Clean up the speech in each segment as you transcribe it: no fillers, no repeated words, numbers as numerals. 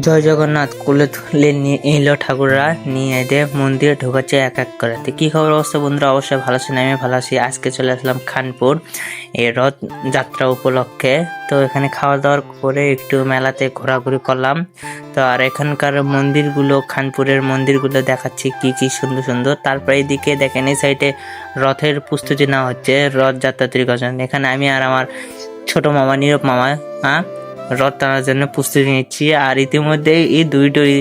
জয় জগন্নাথ কোলে তুলে নিয়ে এলো ঠাকুররা, নিয়ে এদের মন্দিরে ঢোকাচ্ছে এক এক করে। তো কী খবর অবস্থা বন্ধুরা? অবশ্যই ভালো আছেন, আমি ভালো আছি। আজকে চলে আসলাম খানপুর এই রথ যাত্রা উপলক্ষে। তো এখানে খাওয়া দাওয়ার করে একটু মেলাতে ঘোরাঘুরি করলাম। তো আর এখানকার মন্দিরগুলো, খানপুরের মন্দিরগুলো দেখাচ্ছি কি কি সুন্দর সুন্দর। তারপরে এইদিকে দেখেন এই সাইডে রথের প্রস্তুতি নেওয়া হচ্ছে, রথযাত্রা তৈরি করছেন। এখানে আমি আর আমার ছোট মামা নীরব মামা রথ টানার জন্য প্রস্তুতি নিচ্ছি। আর ইতিমধ্যে এই দুইটোই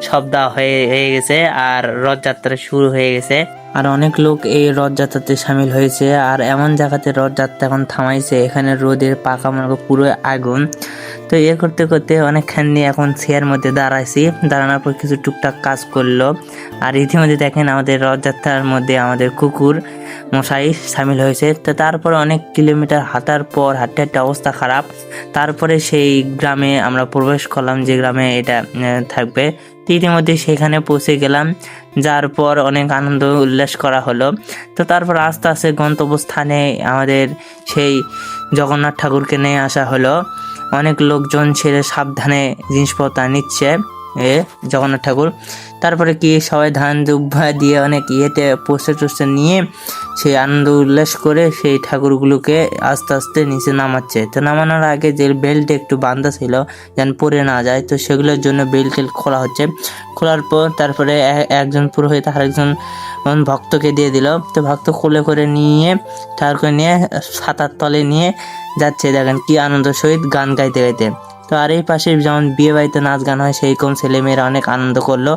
শব্দ হয়ে গেছে আর রথযাত্রা শুরু হয়ে গেছে। আর অনেক লোক এই রথযাত্রাতে সামিল হয়েছে। আর এমন জায়গাতে রথযাত্রা এখন থামাইছে, এখানে রোদের পাকা মনে পুরো আগুন। তো করতে করতে অনেকখানি এখন চেয়ার মধ্যে দাঁড়াইছি, দাঁড়ানোর পর কিছু টুকটাক কাজ করলো। আর ইতিমধ্যে দেখেন আমাদের রথযাত্রার মধ্যে আমাদের কুকুর মশাই সামিল হয়েছে। তো তারপরে অনেক কিলোমিটার হাঁটার পর হাঁটতে হাঁটতে অবস্থা খারাপ, তারপরে সেই গ্রামে আমরা প্রবেশ করলাম, যে গ্রামে এটা থাকবে। ইতিমধ্যে সেখানে পৌঁছে গেলাম, যার পর অনেক আনন্দ উল্লাস করা হলো। তো তারপর আস্তে আস্তে গন্তব্যস্থানে আমাদের সেই জগন্নাথ ঠাকুরকে নিয়ে আসা হলো। অনেক লোকজন ছেড়ে সাবধানে জিনিসপত্র নিচ্ছে জগন্নাথ ঠাকুর। তারপরে কি সবাই ধান দুব্বা দিয়ে অনেক পোস্টার টোস্টার নিয়ে সেই আনন্দ উল্লাস করে সেই ঠাকুরগুলোকে আস্তে আস্তে নিচে নামাচ্ছে। তো নামানোর আগে যে বেল্ট একটু বাঁধা ছিল যেন পরে না যায়, তো সেগুলোর জন্য বেল্ট খোলা হচ্ছে। খোলার পর তারপরে একজন পুরোহিত আরেকজন ভক্তকে দিয়ে দিল। তো ভক্ত কোলে করে নিয়ে ঠাকুরকে নিয়ে ছাতার তলে নিয়ে যাচ্ছে। দেখেন কি আনন্দ সহিত গান গাইতে গাইতে। তো আর এই পাশে যেমন বিয়ে বাড়িতে নাচ গান হয়, সেইরকম ছেলেমেয়েরা অনেক আনন্দ করলো।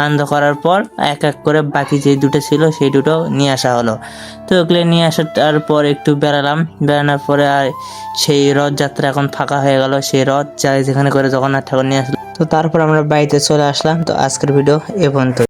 আনন্দ করার পর এক এক করে বাকি যে দুটো ছিল সেই দুটো নিয়ে আসা হলো। তো ওগুলো নিয়ে আসার পর একটু বেড়ানোর পরে আর সেই রথযাত্রা এখন ফাঁকা হয়ে গেল। সেই রথ যেখানে করে জগন্নাথ ঠাকুর নিয়ে আসলো। তো তারপর আমরা বাড়িতে চলে আসলাম। তো আজকের ভিডিও এ পর্যন্ত।